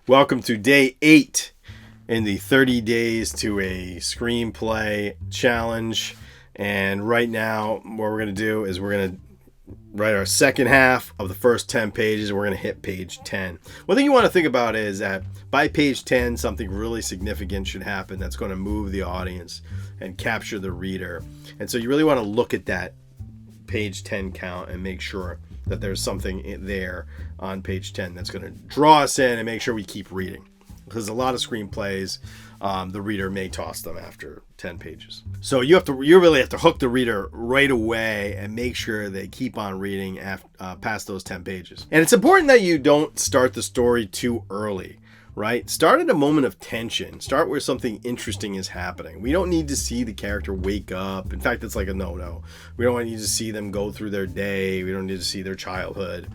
Welcome to day 8 in the 30 days to a screenplay challenge. And right now, what we're going to do is we're going to write our second half of the first 10 pages. And we're going to hit page 10. One thing you want to think about is that by page 10, something really significant should happen that's going to move the audience and capture the reader. And so you really want to look at that page 10 count and make sure that there's something there on page 10 that's going to draw us in and make sure we keep reading. Because a lot of screenplays, the reader may toss them after 10 pages. So you really have to hook the reader right away and make sure they keep on reading past those 10 pages. And it's important that you don't start the story too early, right? Start at a moment of tension. Start where something interesting is happening. We don't need to see the character wake up. In fact, it's like a no-no. We don't need to see them go through their day. We don't need to see their childhood.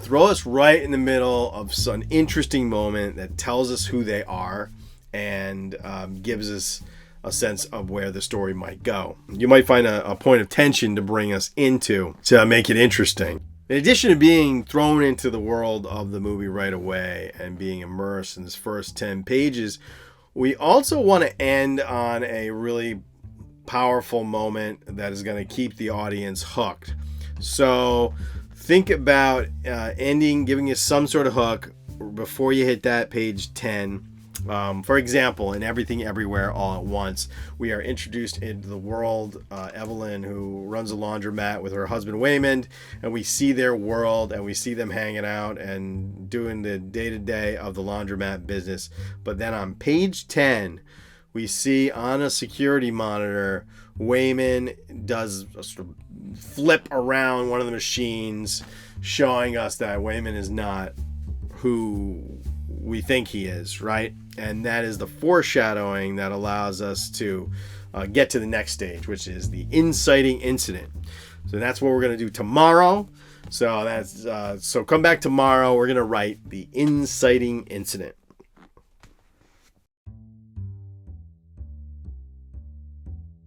Throw us right in the middle of some interesting moment that tells us who they are and gives us a sense of where the story might go. You might find a point of tension to bring us into to make it interesting. In addition to being thrown into the world of the movie right away and being immersed in this first 10 pages, we also want to end on a really powerful moment that is going to keep the audience hooked. So think about giving us some sort of hook before you hit that page 10. For example, in Everything Everywhere All at Once, we are introduced into the world, Evelyn, who runs a laundromat with her husband Waymond, and we see their world and we see them hanging out and doing the day-to-day of the laundromat business. But then on page 10, we see on a security monitor, Waymond does a sort of flip around one of the machines, showing us that Waymond is not who we think he is, right? And that is the foreshadowing that allows us to get to the next stage, which is the inciting incident. So that's what we're going to do tomorrow. So come back tomorrow. We're going to write the inciting incident.